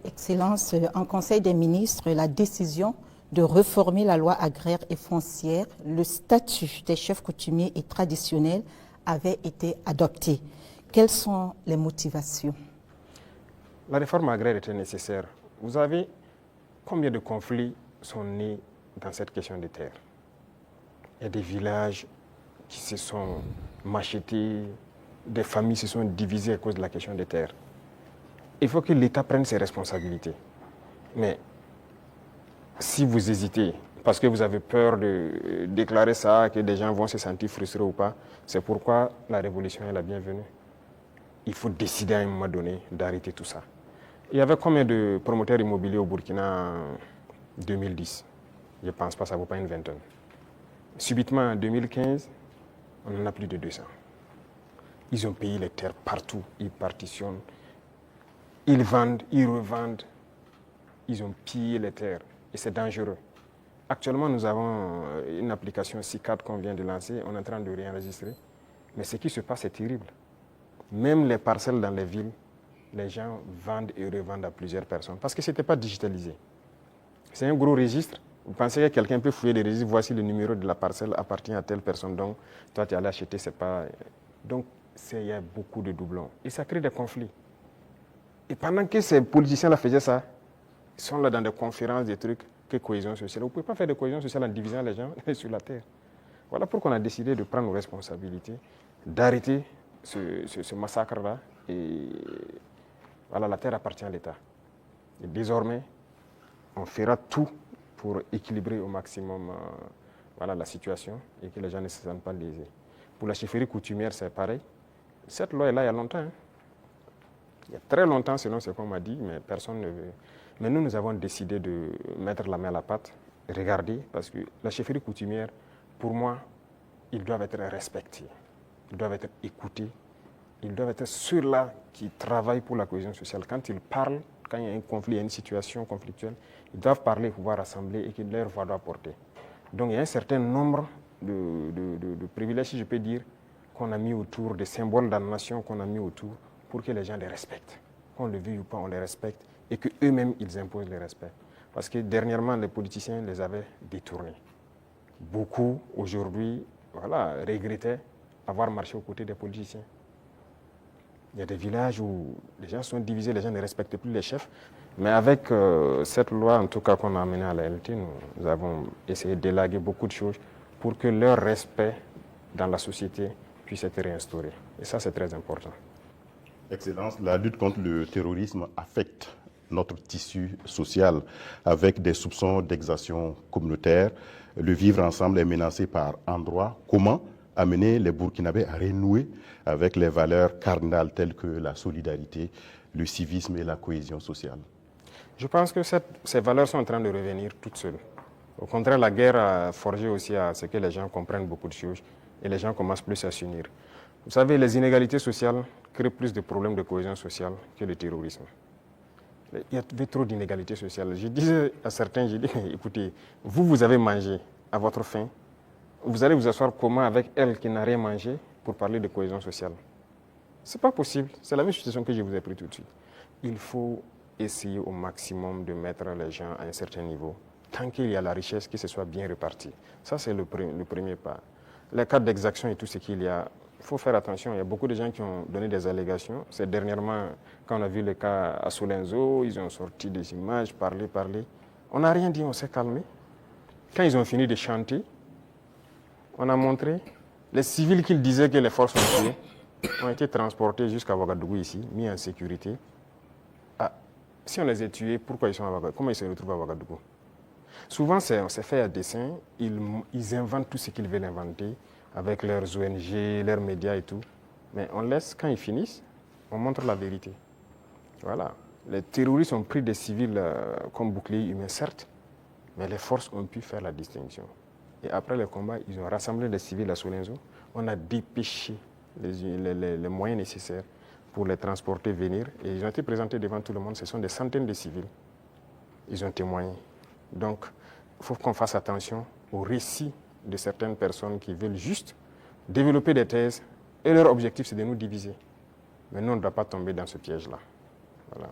Excellence, en Conseil des ministres, la décision de réformer la loi agraire et foncière, le statut des chefs coutumiers et traditionnels avait été adopté. Quelles sont les motivations? La réforme agraire était nécessaire. Vous savez combien de conflits sont nés dans cette question des terres? Il y a des villages qui se sont machetés, des familles se sont divisées à cause de la question des terres. Il faut que l'État prenne ses responsabilités. Mais si vous hésitez, parce que vous avez peur de déclarer ça, que des gens vont se sentir frustrés ou pas, c'est pourquoi la révolution est la bienvenue. Il faut décider à un moment donné d'arrêter tout ça. Il y avait combien de promoteurs immobiliers au Burkina en 2010? Je ne pense pas, ça ne vaut pas une vingtaine. Subitement, en 2015, on en a plus de 200. Ils ont payé les terres partout, ils partitionnent, ils vendent, ils revendent, ils ont pillé les terres et c'est dangereux. Actuellement, nous avons une application CICAD qu'on vient de lancer, on est en train de réenregistrer, mais ce qui se passe est terrible. Même les parcelles dans les villes, les gens vendent et revendent à plusieurs personnes parce que ce n'était pas digitalisé. C'est un gros registre. Vous pensez que quelqu'un peut fouiller les registres, voici le numéro de la parcelle appartient à telle personne, donc toi tu es allé acheter, c'est pas... Donc il y a beaucoup de doublons et ça crée des conflits. Et pendant que ces politiciens-là faisaient ça, ils sont là dans des conférences, des trucs, que cohésion sociale. Vous ne pouvez pas faire de cohésion sociale en divisant les gens sur la terre. Voilà pourquoi on a décidé de prendre nos responsabilités, d'arrêter ce massacre-là. Et voilà, la terre appartient à l'État. Et désormais, on fera tout pour équilibrer au maximum la situation et que les gens ne se sentent pas lésés. Pour la chefferie coutumière, c'est pareil. Cette loi est là il y a longtemps. Il y a très longtemps, selon ce qu'on m'a dit, mais personne ne veut. Mais nous avons décidé de mettre la main à la pâte, regarder, parce que la chefferie coutumière, pour moi, ils doivent être respectés, ils doivent être écoutés, ils doivent être ceux-là qui travaillent pour la cohésion sociale. Quand ils parlent, quand il y a un conflit, il y a une situation conflictuelle, ils doivent parler, pouvoir rassembler et que leur voix doit porter. Donc il y a un certain nombre de privilèges, si je peux dire, qu'on a mis autour, des symboles dans la nation qu'on a mis autour pour que les gens les respectent. Qu'on le veuille ou pas, on les respecte et qu'eux-mêmes, ils imposent le respect. Parce que dernièrement, les politiciens les avaient détournés. Beaucoup, aujourd'hui, regrettaient avoir marché aux côtés des politiciens. Il y a des villages où les gens sont divisés, les gens ne respectent plus les chefs. Mais avec cette loi, en tout cas, qu'on a amenée à la LT, nous avons essayé d'élaguer beaucoup de choses pour que leur respect dans la société puisse être réinstauré. Et ça, c'est très important. Excellence, la lutte contre le terrorisme affecte notre tissu social avec des soupçons d'exaction communautaire. Le vivre ensemble est menacé par endroits. Comment amener les Burkinabés à renouer avec les valeurs cardinales telles que la solidarité, le civisme et la cohésion sociale? Je pense que ces valeurs sont en train de revenir toutes seules. Au contraire, la guerre a forgé aussi à ce que les gens comprennent beaucoup de choses et les gens commencent plus à s'unir. Vous savez, les inégalités sociales créent plus de problèmes de cohésion sociale que le terrorisme. Il y avait trop d'inégalités sociales. Je disais à certains, écoutez, vous avez mangé à votre faim, vous allez vous asseoir comment avec elle qui n'a rien mangé pour parler de cohésion sociale? Ce n'est pas possible. C'est la même situation que je vous ai pris tout de suite. Il faut essayer au maximum de mettre les gens à un certain niveau. Tant qu'il y a la richesse, que ce soit bien réparti. Ça, c'est le premier pas. Les cas d'exaction et tout ce qu'il y a, il faut faire attention. Il y a beaucoup de gens qui ont donné des allégations. C'est dernièrement, quand on a vu le cas à Solenzo, ils ont sorti des images, parlé. On n'a rien dit, on s'est calmé. Quand ils ont fini de chanter, on a montré les civils qu'ils disaient que les forces ont tués ont été transportés jusqu'à Ouagadougou ici, mis en sécurité. Ah, si on les a tués, pourquoi ils sont à Ouagadougou? Comment ils se retrouvent à Ouagadougou? Souvent, c'est fait à dessein. Ils inventent tout ce qu'ils veulent inventer avec leurs ONG, leurs médias et tout. Mais on laisse, quand ils finissent, on montre la vérité. Voilà. Les terroristes ont pris des civils comme boucliers humains, certes, mais les forces ont pu faire la distinction. Et après le combat, ils ont rassemblé les civils à Solenzo. On a dépêché les moyens nécessaires pour les transporter, venir. Et ils ont été présentés devant tout le monde. Ce sont des centaines de civils. Ils ont témoigné. Donc, il faut qu'on fasse attention aux récits de certaines personnes qui veulent juste développer des thèses et leur objectif, c'est de nous diviser. Mais nous, on ne doit pas tomber dans ce piège-là. Voilà.